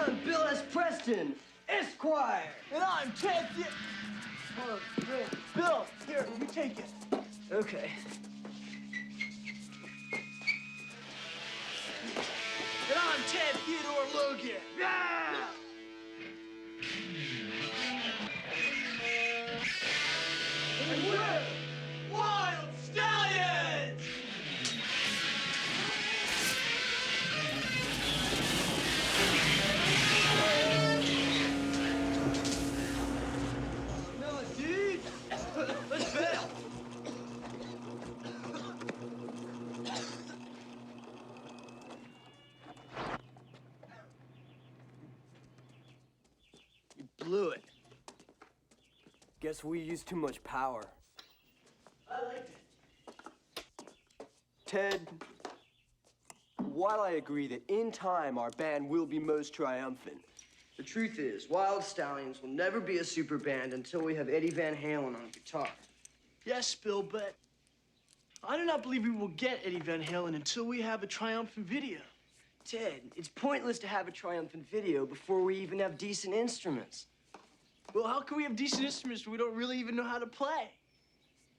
I'm Bill S. Preston, Esquire. And I'm Ted. Oh, great. Bill, here, you take it. Okay. And I'm Ted Theodore Logan. Yeah! And we're Wyld Stallyns! No, dude. Let's bail. You blew it. Guess we used too much power. I liked it. Ted, while I agree that in time our band will be most triumphant, the truth is, Wyld Stallyns will never be a super band until we have Eddie Van Halen on guitar. Yes, Bill, but I do not believe we will get Eddie Van Halen until we have a triumphant video. Ted, it's pointless to have a triumphant video before we even have decent instruments. Well, how can we have decent instruments when we don't really even know how to play?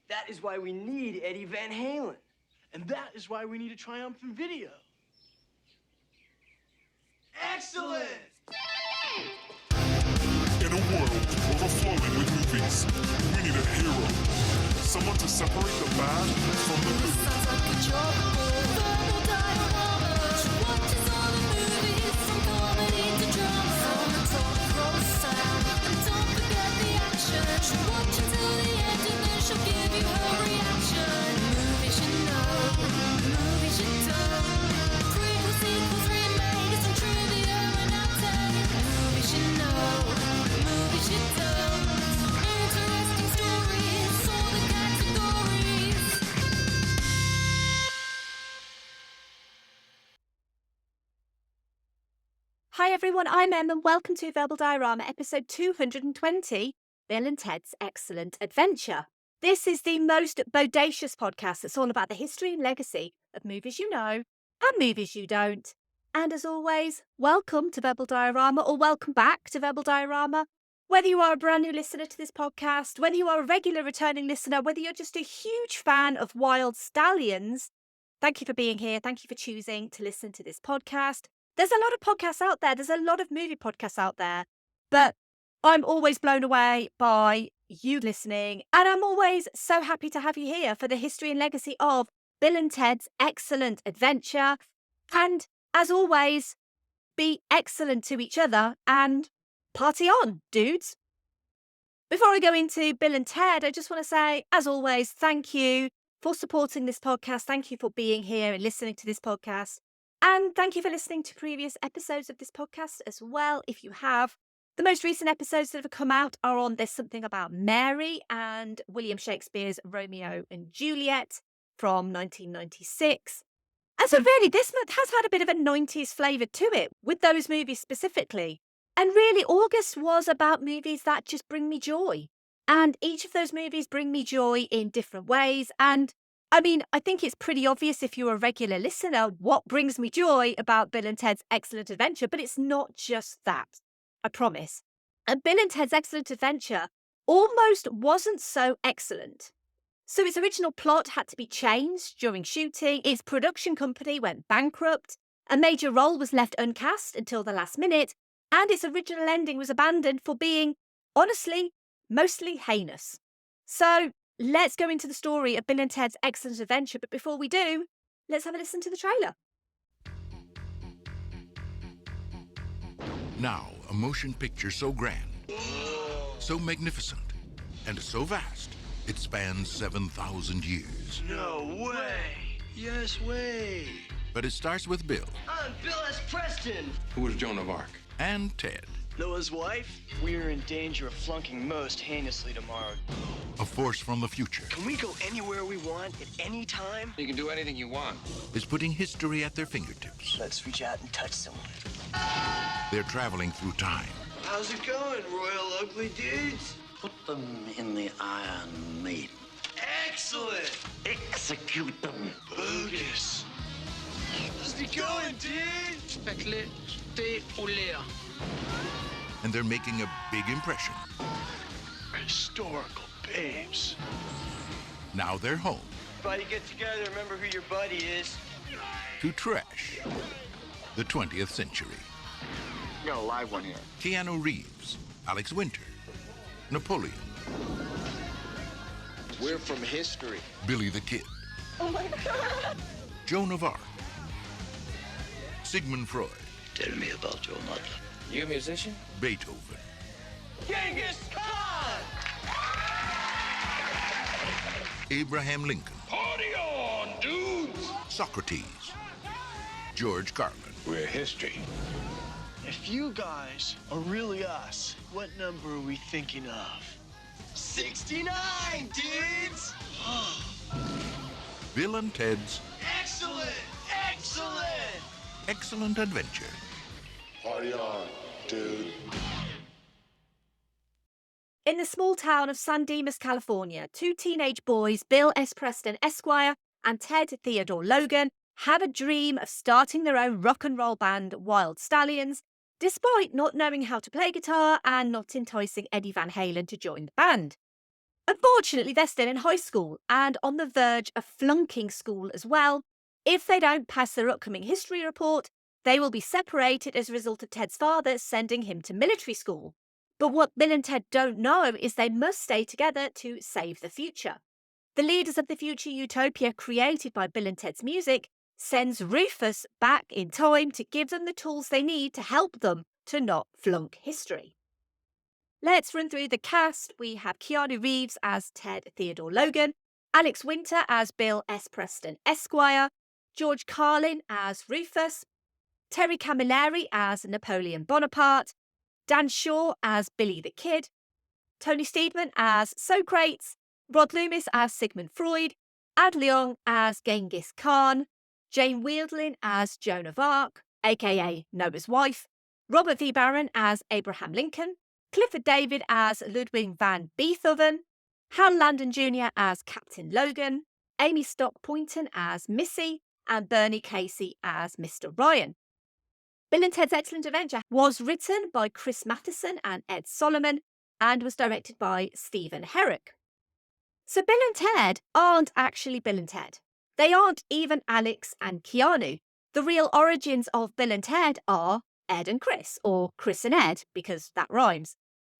That is why we need Eddie Van Halen. And that is why we need a triumphant video. Excellent! In a world overflowing with movies, we need a hero. Someone to separate the bad from the good. Sounds like a job. Verbal dioramas. Watches all the movies from comedy to drama. From the top roll sound. And don't forget the action. She'll watch until the end and then she'll give you her reaction. Movies you know, movies you don't. Prequels, sequels, remakes, and trivia and outtakes. Movies you know, movies you don't. Interesting stories, all the categories. Hi everyone, I'm Em and welcome to Verbal Diorama episode 220, Bill and Ted's Excellent Adventure. This is the most bodacious podcast that's all about the history and legacy of movies you know and movies you don't. And as always, welcome to Verbal Diorama or welcome back to Verbal Diorama. Whether you are a brand new listener to this podcast, whether you are a regular returning listener, whether you're just a huge fan of Wyld Stallyns, thank you for being here. Thank you for choosing to listen to this podcast. There's a lot of podcasts out there. There's a lot of movie podcasts out there. But I'm always blown away by you listening. And I'm always so happy to have you here for the history and legacy of Bill and Ted's Excellent Adventure. And as always, be excellent to each other and party on, dudes. Before I go into Bill and Ted, I just want to say, as always, thank you for supporting this podcast. Thank you for being here and listening to this podcast. And thank you for listening to previous episodes of this podcast as well, if you have. The most recent episodes that have come out are on There's Something About Mary and William Shakespeare's Romeo and Juliet from 1996. And so really, this month has had a bit of a 90s flavour to it, with those movies specifically. And really, August was about movies that just bring me joy. And each of those movies bring me joy in different ways. And I mean, I think it's pretty obvious if you're a regular listener what brings me joy about Bill and Ted's Excellent Adventure, but it's not just that, I promise. And Bill and Ted's Excellent Adventure almost wasn't so excellent. So its original plot had to be changed during shooting, its production company went bankrupt, a major role was left uncast until the last minute, and its original ending was abandoned for being, honestly, mostly heinous. So let's go into the story of Bill and Ted's Excellent Adventure, but before we do, let's have a listen to the trailer. Now, a motion picture so grand, so magnificent, and so vast, it spans 7,000 years. No way! Yes way! But it starts with Bill I'm Bill S. Preston. Who was Joan of Arc? and Ted, Noah's wife? We're in danger of flunking most heinously tomorrow. a force from the future, Can we go anywhere we want at any time? You can do anything you want. is putting history at their fingertips. Let's reach out and touch someone. They're traveling through time, How's it going, Royal Ugly Dudes? Put them in the Iron Maiden. Excellent! Execute them. Bogus. How's it going, dude? Faites-les thé ou l'air. And they're making a big impression. Historical babes. Now they're home Everybody get together, remember who your buddy is. to trash the 20th century. We got a live one here. Keanu Reeves, Alex Winter, Napoleon, We're from history. Billy the Kid, Joan of Arc, Sigmund Freud, Tell me about your mother. You a musician? Beethoven, Genghis Khan! Abraham Lincoln, Party on, dudes! Socrates, George Carlin, We're history. If you guys are really us, what number are we thinking of? 69, dudes! Bill and Ted's Excellent! Excellent! Excellent Adventure. Party on, dude. In the small town of San Dimas, California, two teenage boys, Bill S. Preston Esquire and Ted Theodore Logan, have a dream of starting their own rock and roll band, Wyld Stallyns, despite not knowing how to play guitar and not enticing Eddie Van Halen to join the band. Unfortunately, they're still in high school and on the verge of flunking school as well. If they don't pass their upcoming history report, they will be separated as a result of Ted's father sending him to military school. But what Bill and Ted don't know is they must stay together to save the future. The leaders of the future utopia created by Bill and Ted's music sends Rufus back in time to give them the tools they need to help them to not flunk history. Let's run through the cast. We have Keanu Reeves as Ted Theodore Logan, Alex Winter as Bill S. Preston Esquire, George Carlin as Rufus, Terry Camilleri as Napoleon Bonaparte, Dan Shaw as Billy the Kid, Tony Steedman as Socrates, Rod Loomis as Sigmund Freud, Ad Leong as Genghis Khan, Jane Wieldlin as Joan of Arc, aka Noah's wife, Robert V. Barron as Abraham Lincoln, Clifford David as Ludwig van Beethoven, Hal Landon Jr. as Captain Logan, Amy Stock Poynton as Missy, and Bernie Casey as Mr. Ryan. Bill and Ted's Excellent Adventure was written by Chris Matheson and Ed Solomon and was directed by Stephen Herrick. So Bill and Ted aren't actually Bill and Ted. They aren't even Alex and Keanu. The real origins of Bill and Ted are Ed and Chris, or Chris and Ed, because that rhymes.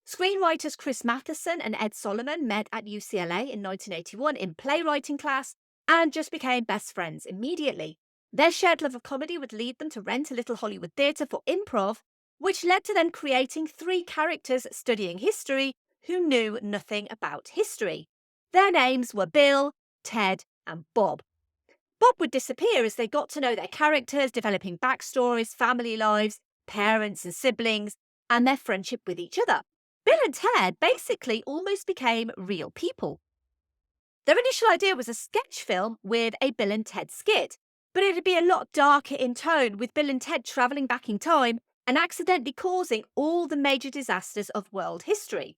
Screenwriters Chris Matheson and Ed Solomon met at UCLA in 1981 in playwriting class and just became best friends immediately. Their shared love of comedy would lead them to rent a little Hollywood theatre for improv, which led to them creating three characters studying history who knew nothing about history. Their names were Bill, Ted, and Bob. Bob would disappear as they got to know their characters, developing backstories, family lives, parents and siblings, and their friendship with each other. Bill and Ted basically almost became real people. Their initial idea was a sketch film with a Bill and Ted skit, but it'd be a lot darker in tone, with Bill and Ted travelling back in time and accidentally causing all the major disasters of world history.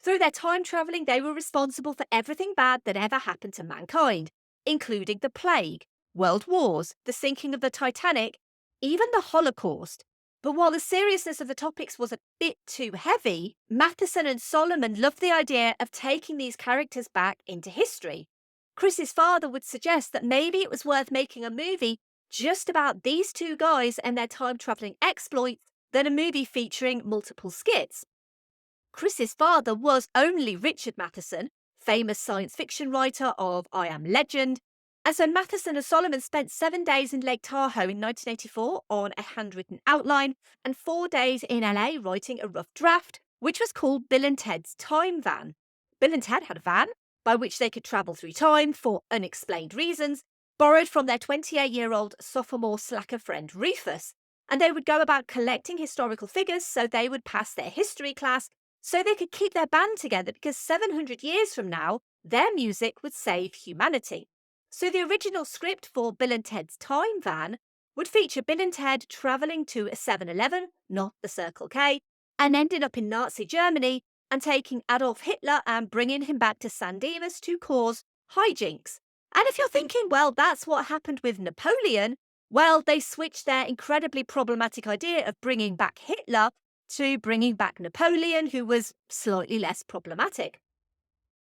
Through their time travelling, they were responsible for everything bad that ever happened to mankind, including the plague, world wars, the sinking of the Titanic, even the Holocaust. But while the seriousness of the topics was a bit too heavy, Matheson and Solomon loved the idea of taking these characters back into history. Chris's father would suggest that maybe it was worth making a movie just about these two guys and their time-travelling exploits than a movie featuring multiple skits. Chris's father was only Richard Matheson, famous science fiction writer of I Am Legend, and so Matheson and Solomon spent 7 days in Lake Tahoe in 1984 on a handwritten outline and 4 days in LA writing a rough draft, which was called Bill and Ted's Time Van. Bill and Ted had a van by which they could travel through time for unexplained reasons, borrowed from their 28-year-old sophomore slacker friend Rufus, and they would go about collecting historical figures so they would pass their history class so they could keep their band together, because 700 years from now, their music would save humanity. So the original script for Bill and Ted's Time Van would feature Bill and Ted travelling to a 7-Eleven, not the Circle K, and ending up in Nazi Germany and taking Adolf Hitler and bringing him back to San Dimas to cause hijinks. And if you're thinking, well, that's what happened with Napoleon, well, they switched their incredibly problematic idea of bringing back Hitler to bringing back Napoleon, who was slightly less problematic.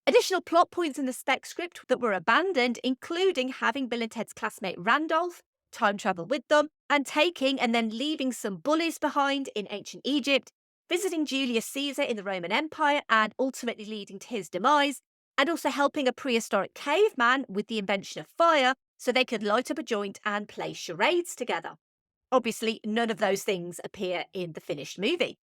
Additional plot points in the spec script that were abandoned, including having Bill and Ted's classmate Randolph time travel with them, and taking and then leaving some bullies behind in ancient Egypt, visiting Julius Caesar in the Roman Empire and ultimately leading to his demise, and also helping a prehistoric caveman with the invention of fire so they could light up a joint and play charades together. Obviously, none of those things appear in the finished movie.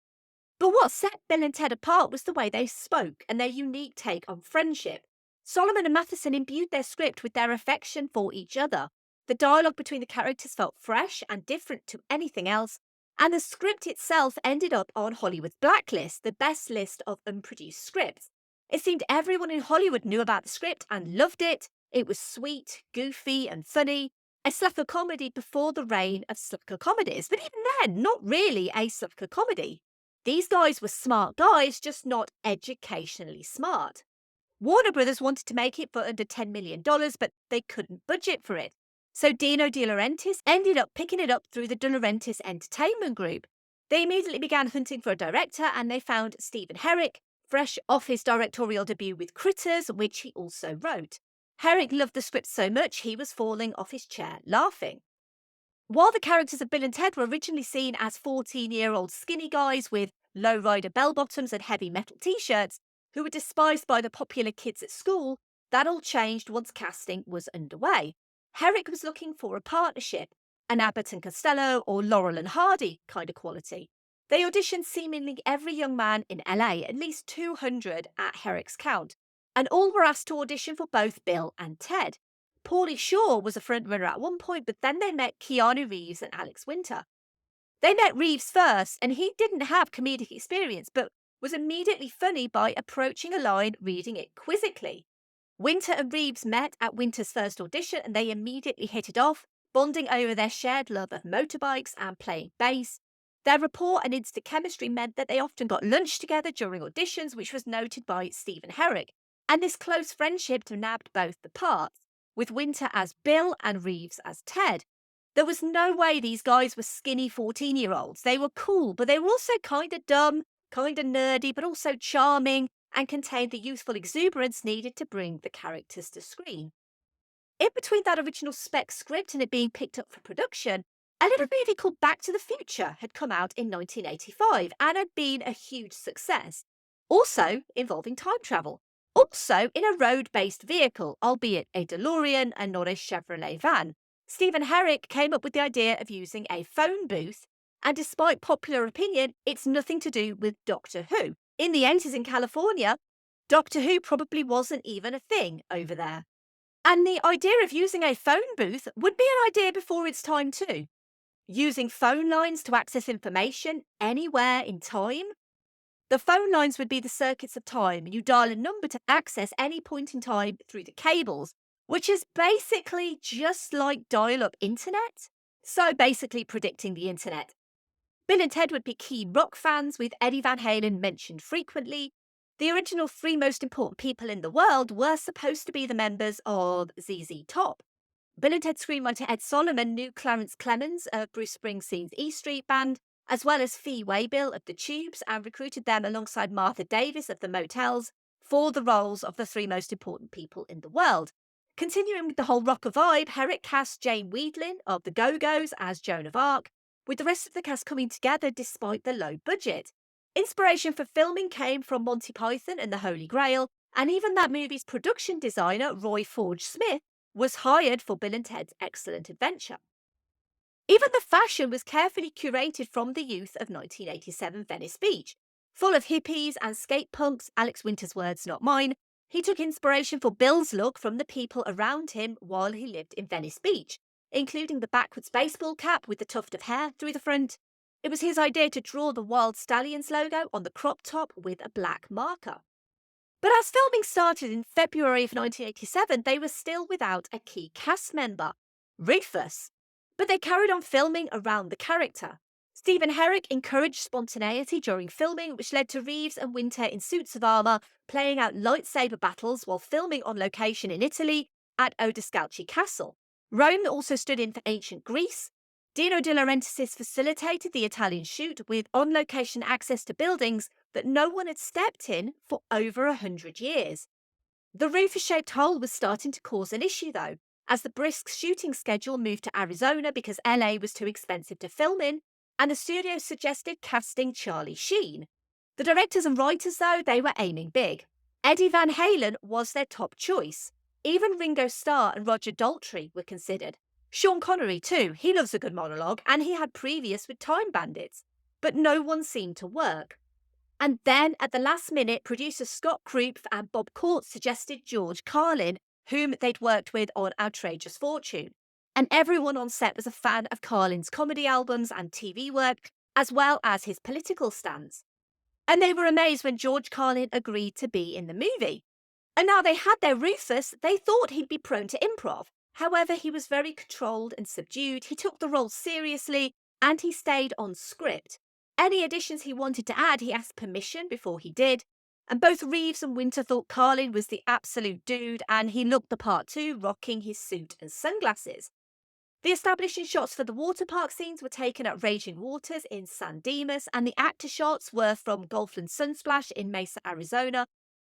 But what set Bill and Ted apart was the way they spoke and their unique take on friendship. Solomon and Matheson imbued their script with their affection for each other. The dialogue between the characters felt fresh and different to anything else, and the script itself ended up on Hollywood's blacklist, the best list of unproduced scripts. It seemed everyone in Hollywood knew about the script and loved it. It was sweet, goofy, and funny. A slacker comedy before the reign of slacker comedies, but even then, not really a slacker comedy. These guys were smart guys, just not educationally smart. Warner Brothers wanted to make it for under $10 million, but they couldn't budget for it. So Dino De Laurentiis ended up picking it up through the De Laurentiis Entertainment Group. They immediately began hunting for a director, and they found Stephen Herrick, fresh off his directorial debut with Critters, which he also wrote. Herrick loved the script so much he was falling off his chair laughing. While the characters of Bill and Ted were originally seen as 14-year-old skinny guys with low-rider bell-bottoms and heavy metal t-shirts who were despised by the popular kids at school, that all changed once casting was underway. Herrick was looking for a partnership, an Abbott and Costello or Laurel and Hardy kind of quality. They auditioned seemingly every young man in LA, at least 200 at Herrick's count, and all were asked to audition for both Bill and Ted. Pauly Shore was a frontrunner at one point, but then they met Keanu Reeves and Alex Winter. They met Reeves first, and he didn't have comedic experience, but was immediately funny by approaching a line, reading it quizzically. Winter and Reeves met at Winter's first audition, and they immediately hit it off, bonding over their shared love of motorbikes and playing bass. Their rapport and instant chemistry meant that they often got lunch together during auditions, which was noted by Stephen Herrick, and this close friendship nabbed both the parts, with Winter as Bill and Reeves as Ted. There was no way these guys were skinny 14-year-olds. They were cool, but they were also kind of dumb, kind of nerdy, but also charming, and contained the youthful exuberance needed to bring the characters to screen. In between that original spec script and it being picked up for production, a little movie called Back to the Future had come out in 1985 and had been a huge success, also involving time travel. Also in a road-based vehicle, albeit a DeLorean and not a Chevrolet van. Stephen Herrick came up with the idea of using a phone booth, and despite popular opinion, it's nothing to do with Doctor Who. In the 80s in California, Doctor Who probably wasn't even a thing over there. And the idea of using a phone booth would be an idea before its time too. Using phone lines to access information anywhere in time. The phone lines would be the circuits of time. You dial a number to access any point in time through the cables, which is basically just like dial-up internet. So basically predicting the internet. Bill and Ted would be key rock fans, with Eddie Van Halen mentioned frequently. The original three most important people in the world were supposed to be the members of ZZ Top. Bill and Ted screenwriter Ed Solomon knew Clarence Clemens of Bruce Springsteen's E Street Band, as well as Fee Waybill of the Tubes, and recruited them alongside Martha Davis of the Motels for the roles of the three most important people in the world. Continuing with the whole rocker vibe, Herrick cast Jane Weedlin of the Go-Go's as Joan of Arc, with the rest of the cast coming together despite the low budget. Inspiration for filming came from Monty Python and the Holy Grail, and even that movie's production designer, Roy Forge Smith, was hired for Bill and Ted's Excellent Adventure. Even the fashion was carefully curated from the youth of 1987 Venice Beach. Full of hippies and skate punks, Alex Winter's words, not mine, he took inspiration for Bill's look from the people around him while he lived in Venice Beach, including the backwards baseball cap with the tuft of hair through the front. It was his idea to draw the Wyld Stallyns logo on the crop top with a black marker. But as filming started in February of 1987, they were still without a key cast member, Rufus. But they carried on filming around the character. Stephen Herrick encouraged spontaneity during filming, which led to Reeves and Winter in suits of armour playing out lightsaber battles while filming on location in Italy at Odescalchi Castle. Rome also stood in for ancient Greece. Dino De Laurentiis facilitated the Italian shoot with on-location access to buildings that no one had stepped in for over 100 years. The roof-shaped hole was starting to cause an issue, though, as the brisk shooting schedule moved to Arizona because LA was too expensive to film in, and the studio suggested casting Charlie Sheen. The directors and writers, though, they were aiming big. Eddie Van Halen was their top choice. Even Ringo Starr and Roger Daltrey were considered. Sean Connery, too, he loves a good monologue, and he had previous with Time Bandits. But no one seemed to work. And then, at the last minute, producers Scott Krupp and Bob Court suggested George Carlin, whom they'd worked with on Outrageous Fortune. And everyone on set was a fan of Carlin's comedy albums and TV work, as well as his political stance. And they were amazed when George Carlin agreed to be in the movie. And now they had their Rufus, they thought he'd be prone to improv. However, he was very controlled and subdued, he took the role seriously, and he stayed on script. Any additions he wanted to add, he asked permission before he did. And both Reeves and Winter thought Carlin was the absolute dude, and he looked the part too, rocking his suit and sunglasses. The establishing shots for the water park scenes were taken at Raging Waters in San Dimas, and the actor shots were from Golfland Sunsplash in Mesa, Arizona.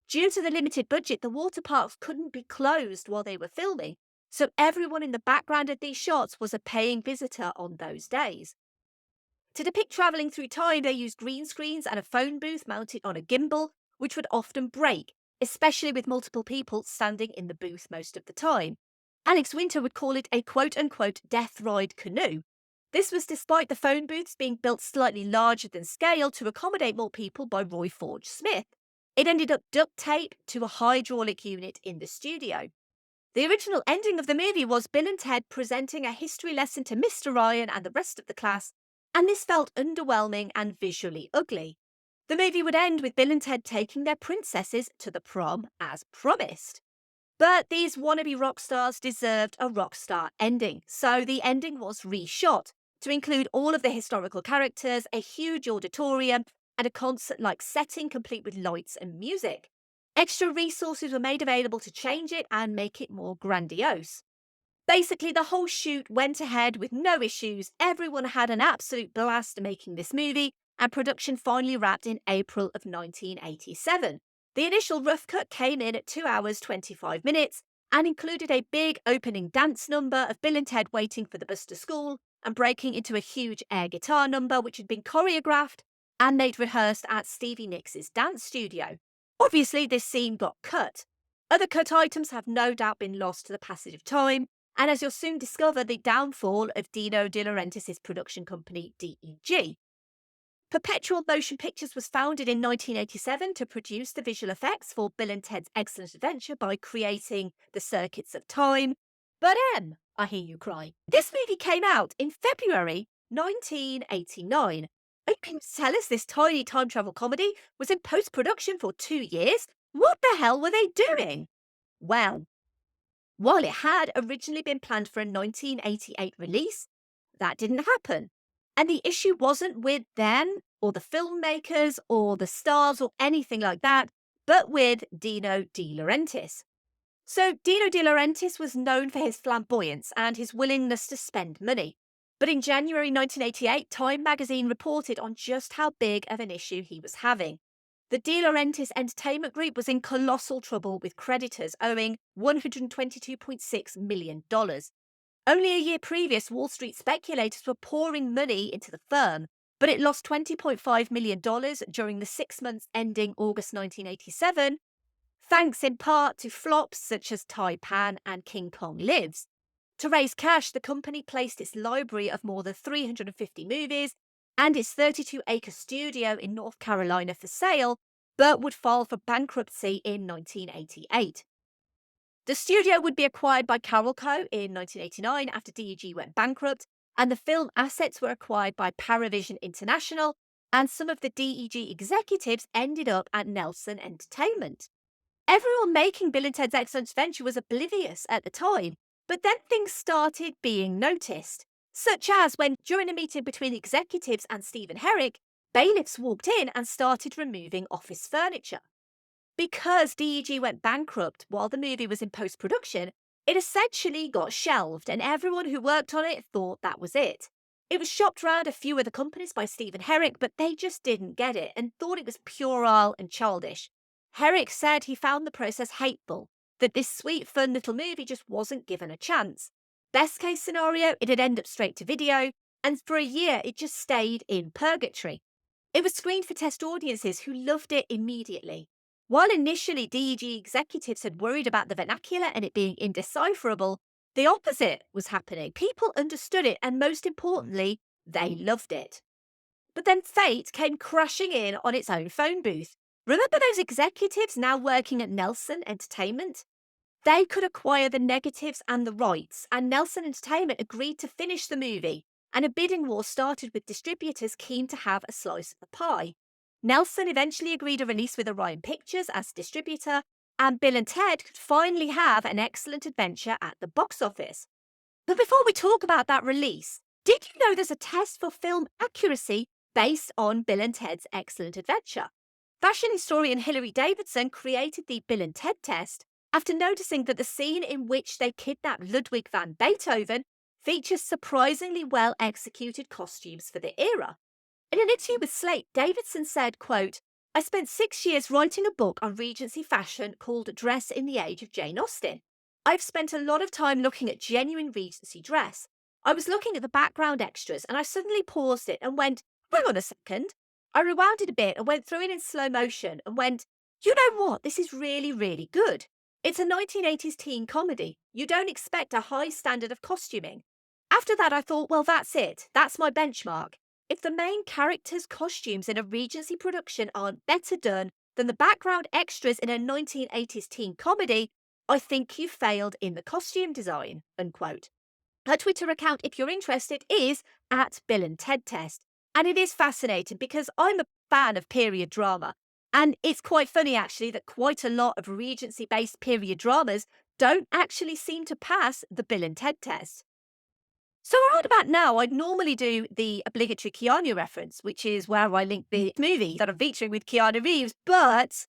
Due to the limited budget, the water parks couldn't be closed while they were filming, so everyone in the background of these shots was a paying visitor on those days. To depict travelling through time, they used green screens and a phone booth mounted on a gimbal, which would often break, especially with multiple people standing in the booth most of the time. Alex Winter would call it a quote-unquote death ride canoe. This was despite the phone booths being built slightly larger than scale to accommodate more people by Roy Forge Smith. It ended up duct taped to a hydraulic unit in the studio. The original ending of the movie was Bill and Ted presenting a history lesson to Mr. Ryan and the rest of the class, and this felt underwhelming and visually ugly. The movie would end with Bill and Ted taking their princesses to the prom as promised. But these wannabe rock stars deserved a rock star ending, so the ending was reshot to include all of the historical characters, a huge auditorium, and a concert-like setting complete with lights and music. Extra resources were made available to change it and make it more grandiose. Basically, the whole shoot went ahead with no issues, everyone had an absolute blast making this movie, and production finally wrapped in April of 1987. The initial rough cut came in at 2 hours 25 minutes and included a big opening dance number of Bill and Ted waiting for the bus to school and breaking into a huge air guitar number which had been choreographed and they'd rehearsed at Stevie Nicks' dance studio. Obviously, this scene got cut. Other cut items have no doubt been lost to the passage of time, and as you'll soon discover, the downfall of Dino De Laurentiis' production company, DEG. Perpetual Motion Pictures was founded in 1987 to produce the visual effects for Bill and Ted's Excellent Adventure by creating the circuits of time. But I hear you cry. This movie came out in February 1989. Are you going to tell us this tiny time travel comedy was in post-production for 2 years? What the hell were they doing? Well, while it had originally been planned for a 1988 release, that didn't happen. And the issue wasn't with them, or the filmmakers, or the stars, or anything like that, but with Dino De Laurentiis. So Dino De Laurentiis was known for his flamboyance and his willingness to spend money. But in January 1988, Time magazine reported on just how big of an issue he was having. The De Laurentiis Entertainment Group was in colossal trouble with creditors owing $122.6 million. Only a year previous, Wall Street speculators were pouring money into the firm, but it lost $20.5 million during the 6 months ending August 1987, thanks in part to flops such as Taipan and King Kong Lives. To raise cash, the company placed its library of more than 350 movies and its 32-acre studio in North Carolina for sale, but would file for bankruptcy in 1988. The studio would be acquired by Carolco in 1989 after DEG went bankrupt, and the film assets were acquired by Paravision International, and some of the DEG executives ended up at Nelson Entertainment. Everyone making Bill and Ted's Excellent Adventure was oblivious at the time, but then things started being noticed, such as when, during a meeting between the executives and Stephen Herrick, bailiffs walked in and started removing office furniture. Because DEG went bankrupt while the movie was in post-production, it essentially got shelved and everyone who worked on it thought that was it. It was shopped round a few other companies by Stephen Herrick, but they just didn't get it and thought it was puerile and childish. Herrick said he found the process hateful, that this sweet, fun little movie just wasn't given a chance. Best case scenario, it'd end up straight to video, and for a year it just stayed in purgatory. It was screened for test audiences who loved it immediately. While initially DEG executives had worried about the vernacular and it being indecipherable, the opposite was happening. People understood it, and most importantly, they loved it. But then fate came crashing in on its own phone booth. Remember those executives now working at Nelson Entertainment? They could acquire the negatives and the rights, and Nelson Entertainment agreed to finish the movie, and a bidding war started with distributors keen to have a slice of the pie. Nelson eventually agreed a release with Orion Pictures as distributor, and Bill and Ted could finally have an excellent adventure at the box office. But before we talk about that release, did you know there's a test for film accuracy based on Bill and Ted's Excellent Adventure? Fashion historian Hilary Davidson created the Bill and Ted test after noticing that the scene in which they kidnap Ludwig van Beethoven features surprisingly well executed costumes for the era. In an interview with Slate, Davidson said, quote, "I spent 6 years writing a book on Regency fashion called Dress in the Age of Jane Austen. I've spent a lot of time looking at genuine Regency dress. I was looking at the background extras and I suddenly paused it and went, hang on a second. I rewound it a bit and went through it in slow motion and went, you know what, this is really, really good. It's a 1980s teen comedy. You don't expect a high standard of costuming. After that, I thought, well, that's it. That's my benchmark. If the main character's costumes in a Regency production aren't better done than the background extras in a 1980s teen comedy, I think you failed in the costume design," unquote. Her Twitter account, if you're interested, is @BillandTedTest. And it is fascinating because I'm a fan of period drama. And it's quite funny, actually, that quite a lot of Regency-based period dramas don't actually seem to pass the Bill and Ted test. So right about now, I'd normally do the obligatory Keanu reference, which is where I link the movie that I'm featuring with Keanu Reeves, but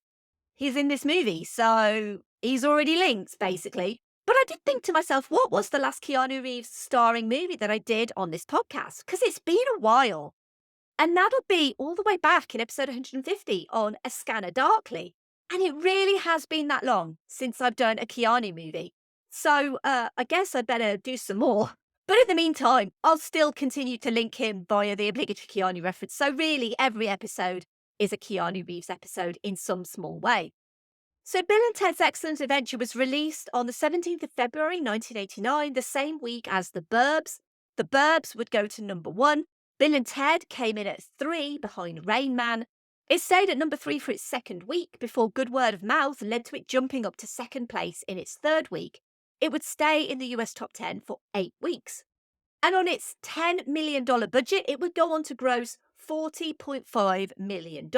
he's in this movie, so he's already linked, basically. But I did think to myself, what was the last Keanu Reeves starring movie that I did on this podcast? Because it's been a while. And that'll be all the way back in episode 150 on A Scanner Darkly. And it really has been that long since I've done a Keanu movie. So I guess I'd better do some more. But in the meantime, I'll still continue to link him via the obligatory Keanu reference. So really, every episode is a Keanu Reeves episode in some small way. So Bill and Ted's Excellent Adventure was released on the 17th of February 1989, the same week as The Burbs. The Burbs would go to number 1. Bill and Ted came in at 3 behind Rain Man. It stayed at number 3 for its second week before good word of mouth led to it jumping up to second place in its third week. It would stay in the US top 10 for 8 weeks. And on its $10 million budget, it would go on to gross $40.5 million.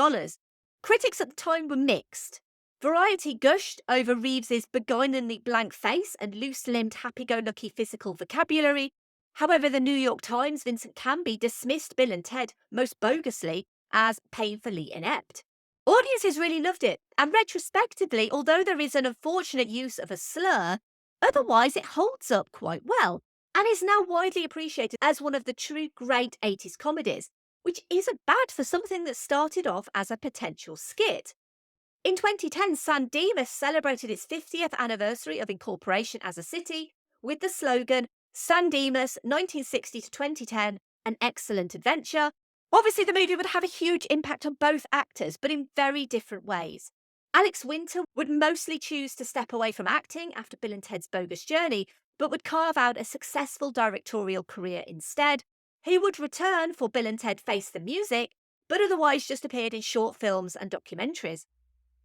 Critics at the time were mixed. Variety gushed over Reeves's beguilingly blank face and loose-limbed, happy-go-lucky physical vocabulary. However, the New York Times' Vincent Canby dismissed Bill and Ted, most bogusly, as painfully inept. Audiences really loved it, and retrospectively, although there is an unfortunate use of a slur, otherwise it holds up quite well, and is now widely appreciated as one of the true great 80s comedies, which isn't bad for something that started off as a potential skit. In 2010, San Dimas celebrated its 50th anniversary of incorporation as a city with the slogan, San Dimas, 1960 to 2010, an excellent adventure. Obviously, the movie would have a huge impact on both actors, but in very different ways. Alex Winter would mostly choose to step away from acting after Bill and Ted's Bogus Journey, but would carve out a successful directorial career instead. He would return for Bill and Ted Face the Music, but otherwise just appeared in short films and documentaries.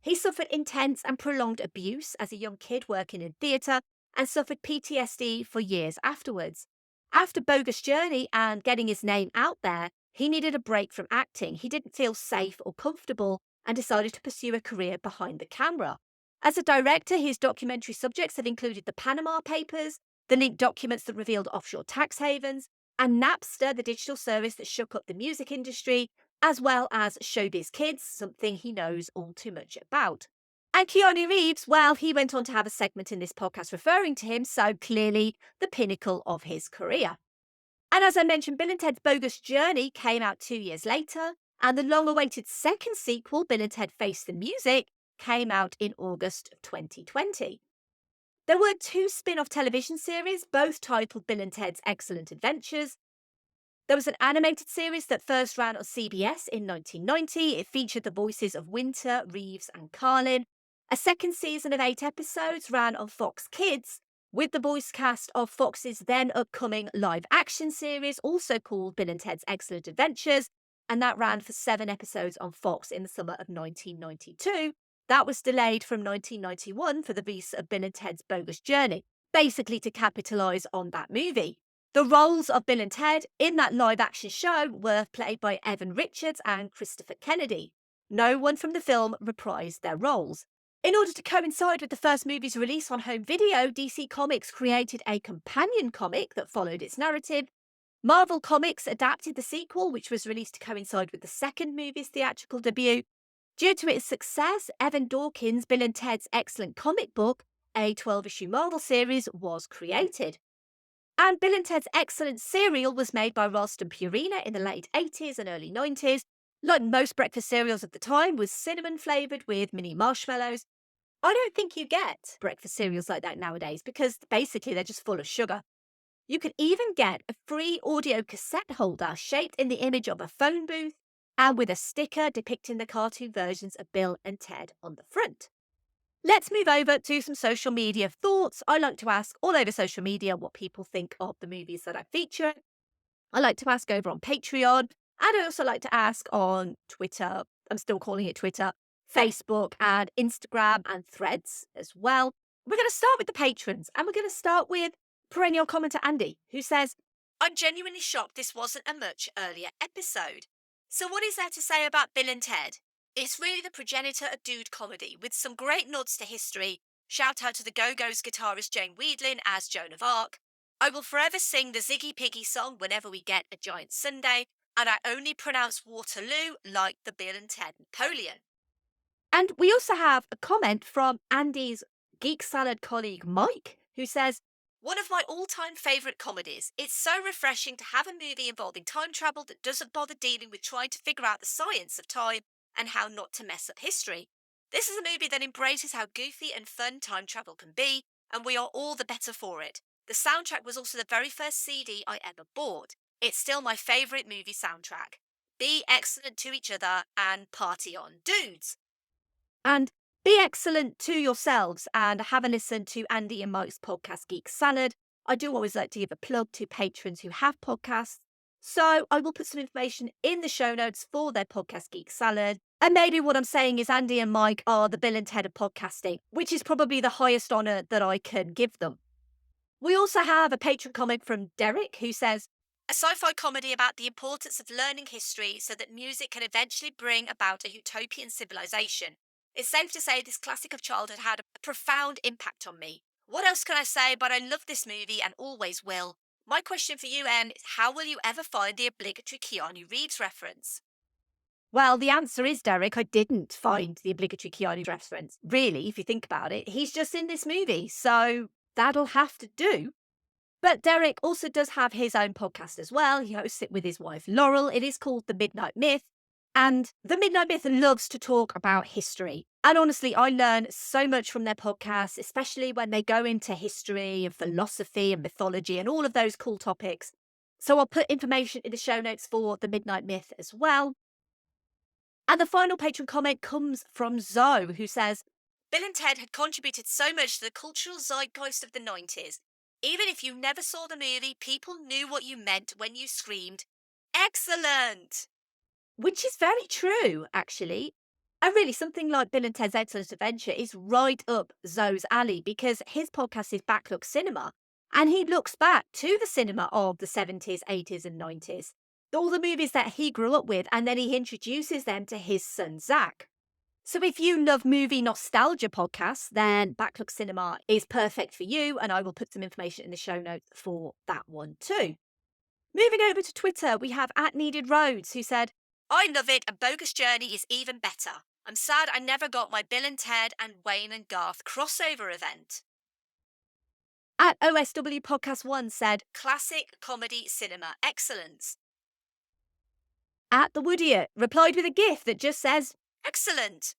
He suffered intense and prolonged abuse as a young kid working in theatre and suffered PTSD for years afterwards. After Bogus Journey and getting his name out there, he needed a break from acting. He didn't feel safe or comfortable and decided to pursue a career behind the camera. As a director, his documentary subjects have included the Panama Papers, the linked documents that revealed offshore tax havens, and Napster, the digital service that shook up the music industry, as well as Showbiz Kids, something he knows all too much about. And Keanu Reeves, well, he went on to have a segment in this podcast referring to him, so clearly the pinnacle of his career. And as I mentioned, Bill and Ted's Bogus Journey came out 2 years later, and the long-awaited second sequel, Bill and Ted Face the Music, came out in August of 2020. There were 2 spin-off television series, both titled Bill and Ted's Excellent Adventures. There was an animated series that first ran on CBS in 1990. It featured the voices of Winter, Reeves and Carlin. A second season of 8 episodes ran on Fox Kids, with the voice cast of Fox's then upcoming live-action series, also called Bill and Ted's Excellent Adventures, and that ran for 7 episodes on Fox in the summer of 1992. That was delayed from 1991 for the release of Bill and Ted's Bogus Journey, basically to capitalise on that movie. The roles of Bill and Ted in that live-action show were played by Evan Richards and Christopher Kennedy. No one from the film reprised their roles. In order to coincide with the first movie's release on home video, DC Comics created a companion comic that followed its narrative. Marvel Comics adapted the sequel, which was released to coincide with the second movie's theatrical debut. Due to its success, Evan Dawkins' Bill and Ted's Excellent Comic Book, a 12-issue Marvel series, was created. And Bill and Ted's Excellent cereal was made by Ralston Purina in the late 80s and early 90s. Like most breakfast cereals of the time, was cinnamon flavoured with mini marshmallows. I don't think you get breakfast cereals like that nowadays because basically they're just full of sugar. You can even get a free audio cassette holder shaped in the image of a phone booth and with a sticker depicting the cartoon versions of Bill and Ted on the front. Let's move over to some social media thoughts. I like to ask all over social media what people think of the movies that I feature. I like to ask over on Patreon, and I also like to ask on Twitter. I'm still calling it Twitter, Facebook and Instagram and Threads as well. We're going to start with the patrons, and we're going to start with perennial commenter Andy, who says, I'm genuinely shocked this wasn't a much earlier episode. So what is there to say about Bill and Ted? It's really the progenitor of dude comedy, with some great nods to history. Shout out to the Go-Go's guitarist Jane Weedlin as Joan of Arc. I will forever sing the Ziggy Piggy song whenever we get a giant sundae, and I only pronounce Waterloo like the Bill and Ted Napoleon. And we also have a comment from Andy's Geek Salad colleague Mike, who says, one of my all-time favourite comedies. It's so refreshing to have a movie involving time travel that doesn't bother dealing with trying to figure out the science of time and how not to mess up history. This is a movie that embraces how goofy and fun time travel can be, and we are all the better for it. The soundtrack was also the very first CD I ever bought. It's still my favourite movie soundtrack. Be excellent to each other and party on, dudes. And be excellent to yourselves and have a listen to Andy and Mike's podcast, Geek Salad. I do always like to give a plug to patrons who have podcasts. So I will put some information in the show notes for their podcast, Geek Salad. And maybe what I'm saying is Andy and Mike are the Bill and Ted of podcasting, which is probably the highest honour that I can give them. We also have a patron comment from Derek, who says, a sci-fi comedy about the importance of learning history so that music can eventually bring about a utopian civilization. It's safe to say this classic of childhood had a profound impact on me. What else can I say, but I love this movie and always will. My question for you, Anne, is how will you ever find the obligatory Keanu Reeves reference? Well, the answer is, Derek, I didn't find the obligatory Keanu reference. Really, if you think about it, he's just in this movie, so that'll have to do. But Derek also does have his own podcast as well. He hosts it with his wife, Laurel. It is called The Midnight Myth. And The Midnight Myth loves to talk about history. And honestly, I learn so much from their podcast, especially when they go into history and philosophy and mythology and all of those cool topics. So I'll put information in the show notes for The Midnight Myth as well. And the final patron comment comes from Zoe, who says, Bill and Ted had contributed so much to the cultural zeitgeist of the 90s. Even if you never saw the movie, people knew what you meant when you screamed, excellent! Which is very true, actually. And really, something like Bill and Ted's Excellent Adventure is right up Zoe's alley because his podcast is Backlook Cinema, and he looks back to the cinema of the 70s, 80s and 90s. All the movies that he grew up with, and then he introduces them to his son, Zach. So if you love movie nostalgia podcasts, then Backlook Cinema is perfect for you, and I will put some information in the show notes for that one too. Moving over to Twitter, we have @NeededRoads, who said, I love it, and Bogus Journey is even better. I'm sad I never got my Bill and Ted and Wayne and Garth crossover event. At OSW Podcast 1 said, classic comedy cinema excellence. At The Woodiot replied with a gif that just says, excellent.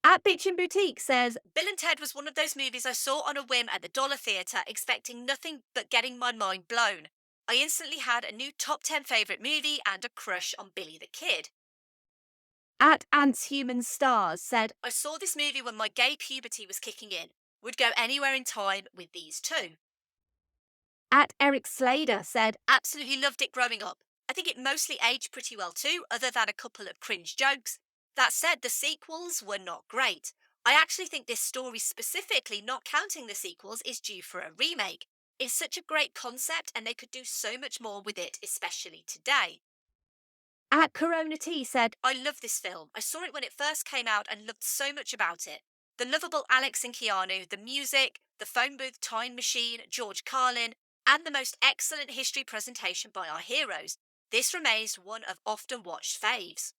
At Bitchin' Boutique says, Bill and Ted was one of those movies I saw on a whim at the Dollar Theatre, expecting nothing but getting my mind blown. I instantly had a new top 10 favourite movie and a crush on Billy the Kid. At Ants Human Stars said, I saw this movie when my gay puberty was kicking in. Would go anywhere in time with these two. At Eric Slader said, absolutely loved it growing up. I think it mostly aged pretty well too, other than a couple of cringe jokes. That said, the sequels were not great. I actually think this story specifically, not counting the sequels, is due for a remake. It's such a great concept and they could do so much more with it, especially today. At Corona T said, I love this film. I saw it when it first came out and loved so much about it. The lovable Alex and Keanu, the music, the phone booth time machine, George Carlin, and the most excellent history presentation by our heroes. This remains one of often watched faves.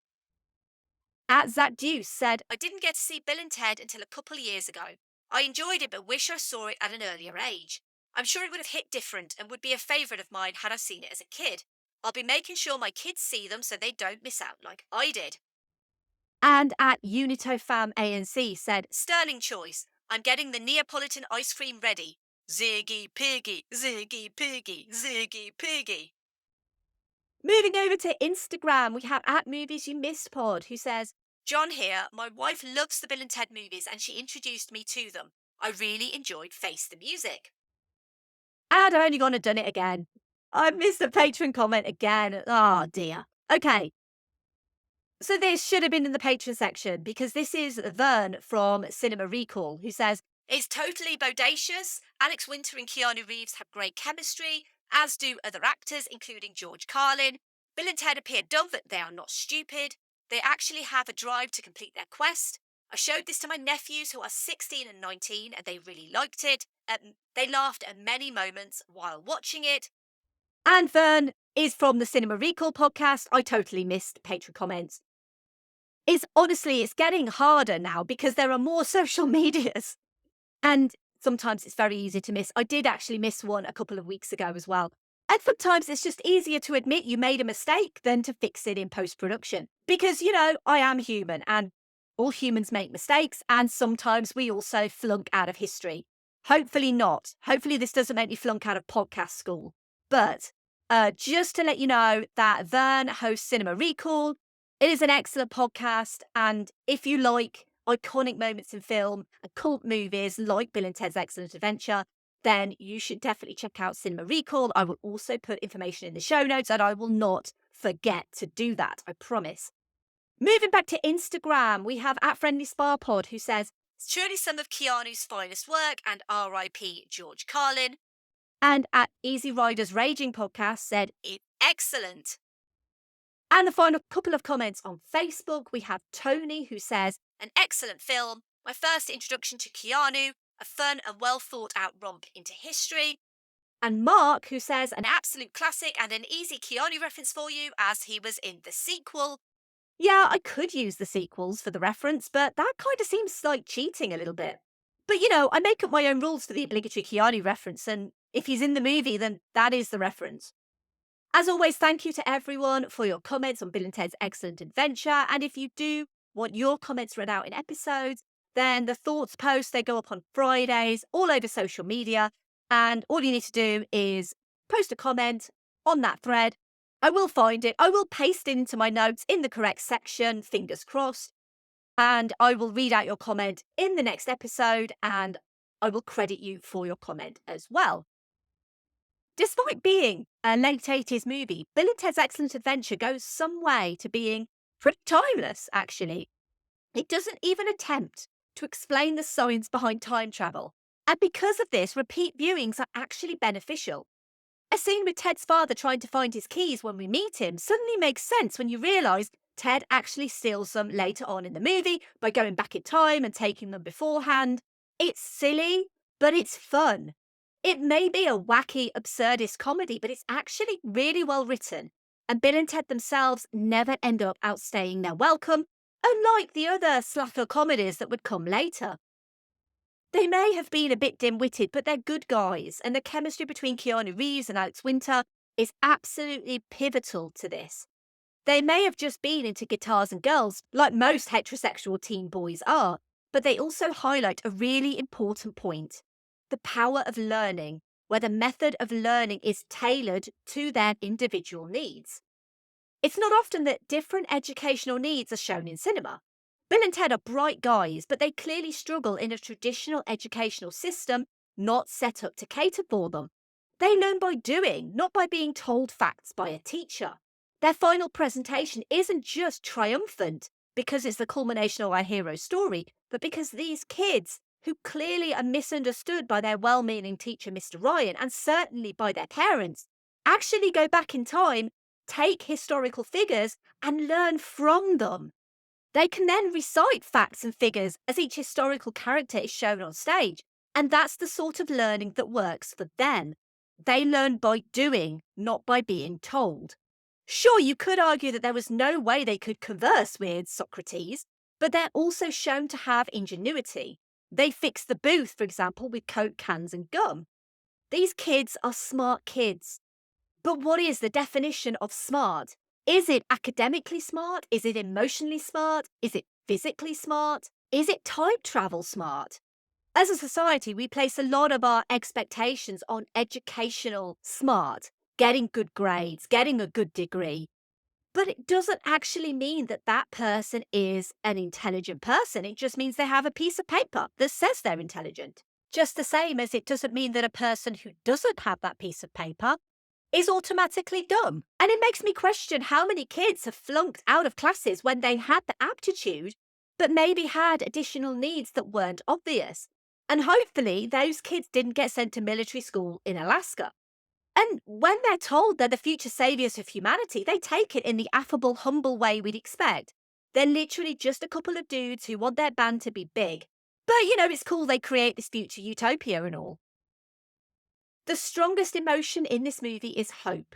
At Zach Deuce said, I didn't get to see Bill and Ted until a couple of years ago. I enjoyed it but wish I saw it at an earlier age. I'm sure it would have hit different and would be a favourite of mine had I seen it as a kid. I'll be making sure my kids see them so they don't miss out like I did. And at UnitoFam ANC said, sterling choice. I'm getting the Neapolitan ice cream ready. Ziggy piggy, ziggy piggy, ziggy piggy. Moving over to Instagram, we have at Movies You Missed Pod, who says, John here, my wife loves the Bill and Ted movies and she introduced me to them. I really enjoyed Face the Music. And I've only gone and done it again. I missed a patron comment again. Oh dear. Okay. So this should have been in the patron section because this is Vern from Cinema Recall who says, it's totally bodacious. Alex Winter and Keanu Reeves have great chemistry, as do other actors, including George Carlin. Bill and Ted appear dumb, but they are not stupid. They actually have a drive to complete their quest. I showed this to my nephews who are 16 and 19, and they really liked it. They laughed at many moments while watching it. And Vern is from the Cinema Recall podcast. I totally missed patron comments. It's getting harder now because there are more social medias. And sometimes it's very easy to miss. I did actually miss one a couple of weeks ago as well. And sometimes it's just easier to admit you made a mistake than to fix it in post-production. Because, I am human and all humans make mistakes. And sometimes we also flunk out of history. Hopefully not. Hopefully this doesn't make me flunk out of podcast school. But just to let you know that Vern hosts Cinema Recall. It is an excellent podcast. And if you like iconic moments in film and cult movies like Bill and Ted's Excellent Adventure, then you should definitely check out Cinema Recall. I will also put information in the show notes and I will not forget to do that, I promise. Moving back to Instagram, we have at Friendly Spa Pod who says, it's truly some of Keanu's finest work and R.I.P. George Carlin. And at Easy Riders Raging Podcast said, it's excellent. And the final couple of comments on Facebook, we have Tony who says, an excellent film, my first introduction to Keanu, a fun and well thought out romp into history. And Mark who says, an absolute classic and an easy Keanu reference for you as he was in the sequel. Yeah, I could use the sequels for the reference, but that kind of seems like cheating a little bit. But I make up my own rules for the obligatory Keanu reference, and if he's in the movie, then that is the reference. As always, thank you to everyone for your comments on Bill and Ted's Excellent Adventure. And if you do want your comments read out in episodes, then the thoughts posts, they go up on Fridays all over social media. And all you need to do is post a comment on that thread. I will find it. I will paste it into my notes in the correct section, fingers crossed. And I will read out your comment in the next episode and I will credit you for your comment as well. Despite being a late 80s movie, Bill and Ted's Excellent Adventure goes some way to being pretty timeless, actually. It doesn't even attempt to explain the science behind time travel. And because of this, repeat viewings are actually beneficial. A scene with Ted's father trying to find his keys when we meet him suddenly makes sense when you realise Ted actually steals them later on in the movie by going back in time and taking them beforehand. It's silly, but it's fun. It may be a wacky, absurdist comedy, but it's actually really well written. And Bill and Ted themselves never end up outstaying their welcome, unlike the other slacker comedies that would come later. They may have been a bit dim-witted, but they're good guys, and the chemistry between Keanu Reeves and Alex Winter is absolutely pivotal to this. They may have just been into guitars and girls, like most heterosexual teen boys are, but they also highlight a really important point: the power of learning, where the method of learning is tailored to their individual needs. It's not often that different educational needs are shown in cinema. Bill and Ted are bright guys, but they clearly struggle in a traditional educational system not set up to cater for them. They learn by doing, not by being told facts by a teacher. Their final presentation isn't just triumphant because it's the culmination of our hero's story, but because these kids, who clearly are misunderstood by their well-meaning teacher, Mr. Ryan, and certainly by their parents, actually go back in time, take historical figures, and learn from them. They can then recite facts and figures as each historical character is shown on stage, and that's the sort of learning that works for them. They learn by doing, not by being told. Sure, you could argue that there was no way they could converse with Socrates, but they're also shown to have ingenuity. They fix the booth, for example, with Coke cans and gum. These kids are smart kids. But what is the definition of smart? Is it academically smart? Is it emotionally smart? Is it physically smart? Is it time travel smart? As a society, we place a lot of our expectations on educational smart, getting good grades, getting a good degree. But it doesn't actually mean that that person is an intelligent person. It just means they have a piece of paper that says they're intelligent. Just the same as it doesn't mean that a person who doesn't have that piece of paper is automatically dumb. And it makes me question how many kids have flunked out of classes when they had the aptitude, but maybe had additional needs that weren't obvious. And hopefully those kids didn't get sent to military school in Alaska. And when they're told they're the future saviours of humanity, they take it in the affable, humble way we'd expect. They're literally just a couple of dudes who want their band to be big. But, it's cool they create this future utopia and all. The strongest emotion in this movie is hope.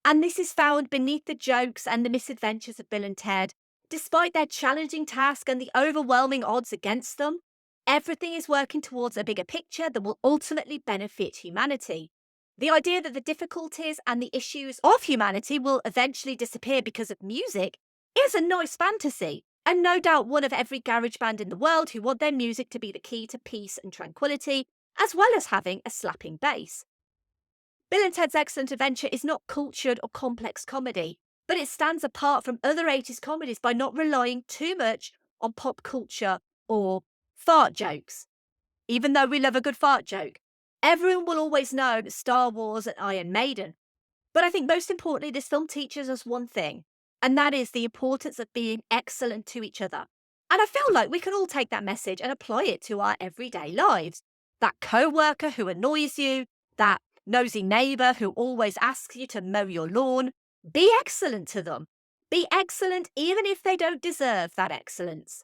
And this is found beneath the jokes and the misadventures of Bill and Ted. Despite their challenging task and the overwhelming odds against them, everything is working towards a bigger picture that will ultimately benefit humanity. The idea that the difficulties and the issues of humanity will eventually disappear because of music is a nice fantasy, and no doubt one of every garage band in the world who want their music to be the key to peace and tranquility, as well as having a slapping bass. Bill and Ted's Excellent Adventure is not cultured or complex comedy, but it stands apart from other 80s comedies by not relying too much on pop culture or fart jokes. Even though we love a good fart joke, everyone will always know Star Wars and Iron Maiden. But I think most importantly, this film teaches us one thing, and that is the importance of being excellent to each other. And I feel like we can all take that message and apply it to our everyday lives. That co-worker who annoys you, that nosy neighbour who always asks you to mow your lawn, be excellent to them. Be excellent even if they don't deserve that excellence.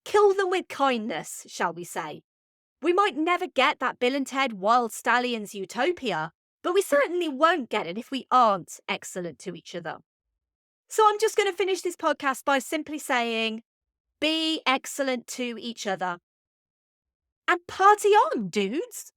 Kill them with kindness, shall we say. We might never get that Bill and Ted Wyld Stallyns utopia, but we certainly won't get it if we aren't excellent to each other. So I'm just going to finish this podcast by simply saying, be excellent to each other. And party on, dudes!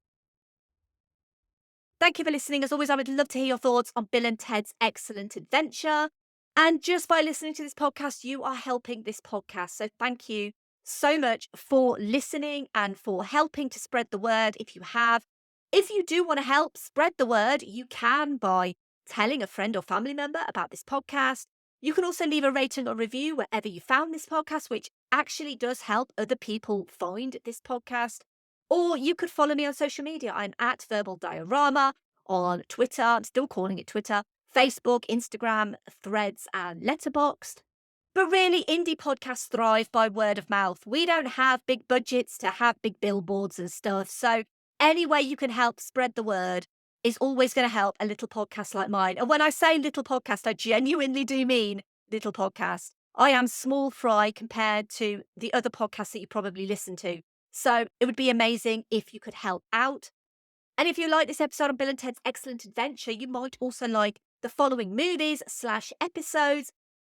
Thank you for listening. As always, I would love to hear your thoughts on Bill and Ted's Excellent Adventure. And just by listening to this podcast, you are helping this podcast. So thank you so much for listening and for helping to spread the word if you have. If you do want to help spread the word, you can by telling a friend or family member about this podcast. You can also leave a rating or review wherever you found this podcast, which actually does help other people find this podcast. Or you could follow me on social media. I'm at Verbal Diorama on Twitter. I'm still calling it Twitter, Facebook, Instagram, Threads, and Letterboxd. But really, indie podcasts thrive by word of mouth. We don't have big budgets to have big billboards and stuff. So any way you can help spread the word is always going to help a little podcast like mine. And when I say little podcast, I genuinely do mean little podcast. I am small fry compared to the other podcasts that you probably listen to. So it would be amazing if you could help out. And if you like this episode of Bill and Ted's Excellent Adventure, you might also like the following movies/episodes.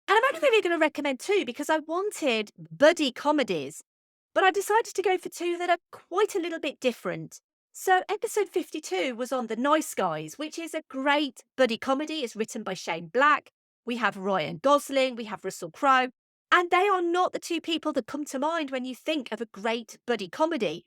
And I'm only really going to recommend two because I wanted buddy comedies. but I decided to go for two that are quite a little bit different. So episode 52 was on The Nice Guys, which is a great buddy comedy. It's written by Shane Black. We have Ryan Gosling, we have Russell Crowe, and they are not the two people that come to mind when you think of a great buddy comedy.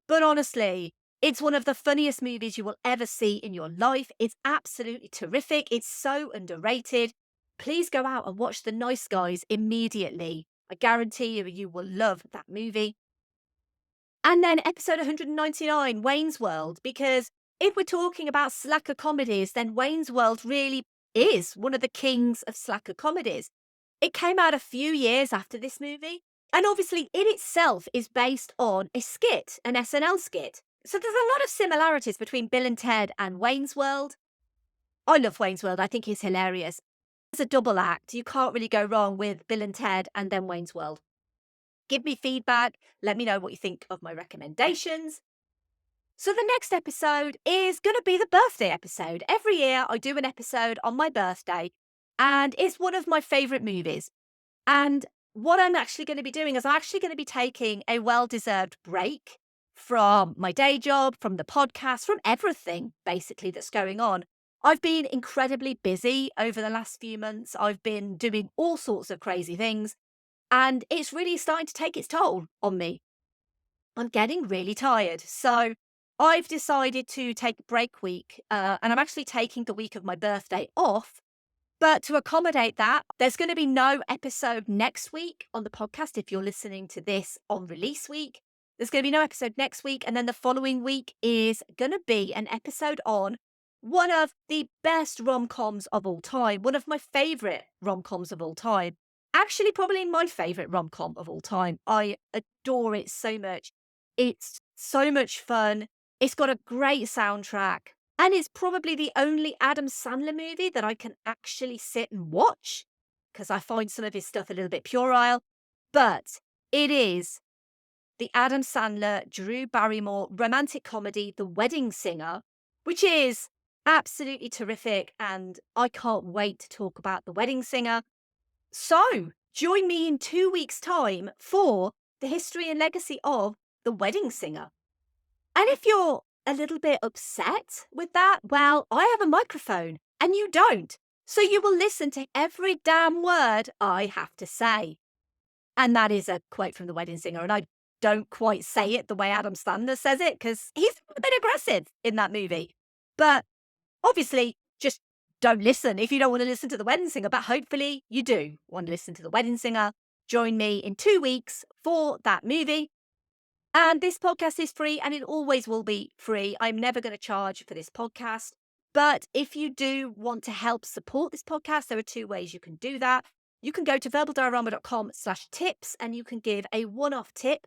But honestly, it's one of the funniest movies you will ever see in your life. It's absolutely terrific. It's so underrated. Please go out and watch The Nice Guys immediately. I guarantee you will love that movie. And then episode 199, Wayne's World, because if we're talking about slacker comedies, then Wayne's World really is one of the kings of slacker comedies. It came out a few years after this movie, and obviously it itself is based on a skit, an SNL skit. So there's a lot of similarities between Bill and Ted and Wayne's World. I love Wayne's World. I think he's hilarious. It's a double act. You can't really go wrong with Bill and Ted and then Wayne's World. Give me feedback. Let me know what you think of my recommendations. So the next episode is going to be the birthday episode. Every year I do an episode on my birthday, and it's one of my favourite movies. And what I'm actually going to be doing is I'm actually going to be taking a well-deserved break from my day job, from the podcast, from everything basically that's going on. I've been incredibly busy over the last few months. I've been doing all sorts of crazy things, and it's really starting to take its toll on me. I'm getting really tired. So I've decided to take a break week, and I'm actually taking the week of my birthday off. But to accommodate that, there's going to be no episode next week on the podcast if you're listening to this on release week. There's going to be no episode next week, and then the following week is going to be an episode on one of the best rom-coms of all time, one of my favourite rom-coms of all time. Actually, probably my favourite rom-com of all time. I adore it so much. It's so much fun. It's got a great soundtrack. And it's probably the only Adam Sandler movie that I can actually sit and watch, because I find some of his stuff a little bit puerile. But it is the Adam Sandler, Drew Barrymore romantic comedy, The Wedding Singer, which is absolutely terrific. And I can't wait to talk about The Wedding Singer. So join me in 2 weeks' time for the history and legacy of The Wedding Singer. And if you're a little bit upset with that, well, I have a microphone and you don't. So you will listen to every damn word I have to say. And that is a quote from The Wedding Singer. And I don't quite say it the way Adam Sandler says it, because he's a bit aggressive in that movie. But obviously, just don't listen if you don't want to listen to The Wedding Singer. But hopefully you do want to listen to The Wedding Singer. Join me in 2 weeks for that movie. And this podcast is free, and it always will be free. I'm never going to charge for this podcast. But if you do want to help support this podcast, there are 2 ways you can do that. You can go to verbaldiorama.com/tips, and you can give a one-off tip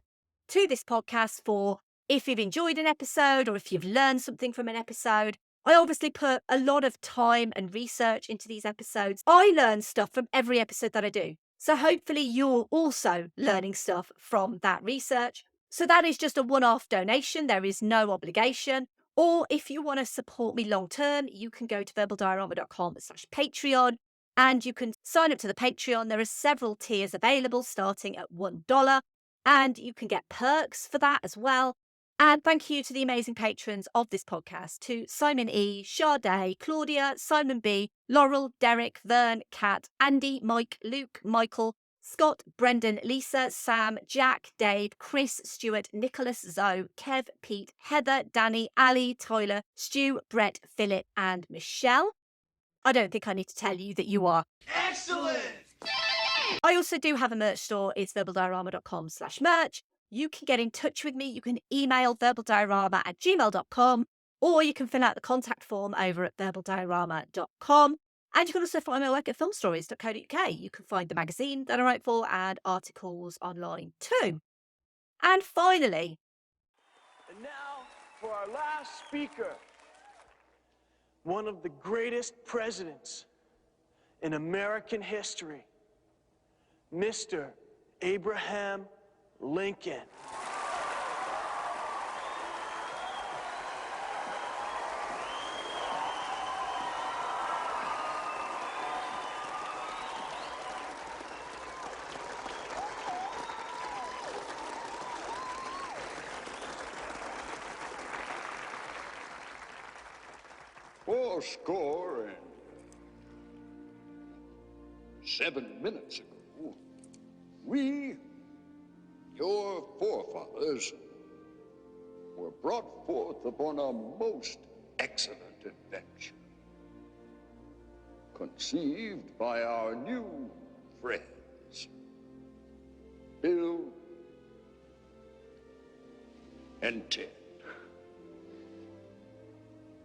to this podcast for if you've enjoyed an episode or if you've learned something from an episode. I obviously put a lot of time and research into these episodes. I learn stuff from every episode that I do. So hopefully you're also learning stuff from that research. So that is just a one-off donation. There is no obligation. Or if you want to support me long-term, you can go to verbaldiorama.com/Patreon, and you can sign up to the Patreon. There are several tiers available starting at $1, and you can get perks for that as well. And thank you to the amazing patrons of this podcast, to Simon E, Sade, Claudia, Simon B, Laurel, Derek, Vern, Kat, Andy, Mike, Luke, Michael, Scott, Brendan, Lisa, Sam, Jack, Dave, Chris, Stuart, Nicholas, Zoe, Kev, Pete, Heather, Danny, Ali, Tyler, Stu, Brett, Philip, and Michelle. I don't think I need to tell you that you are Excellent! I also do have a merch store. It's verbaldiorama.com/merch. You can get in touch with me. You can email verbaldiorama@gmail.com, or you can fill out the contact form over at verbaldiorama.com. And you can also find my work at filmstories.co.uk. You can find the magazine that I write for and articles online too. And finally, And now for our last speaker, one of the greatest presidents in American history, Mr. Abraham Lincoln. your score, and 7 minutes ago, we, your forefathers, were brought forth upon a most excellent adventure, conceived by our new friends, Bill and Ted.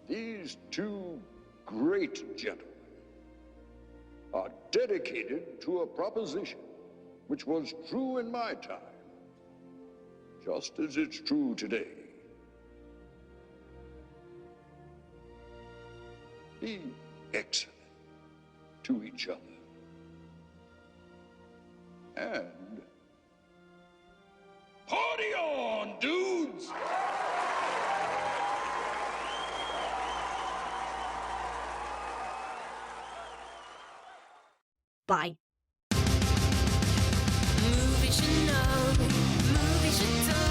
These two great gentlemen are dedicated to a proposition which was true in my time, just as it's true today. Be excellent to each other. And Party on, dudes! Bye. Movies you know, movies you don't.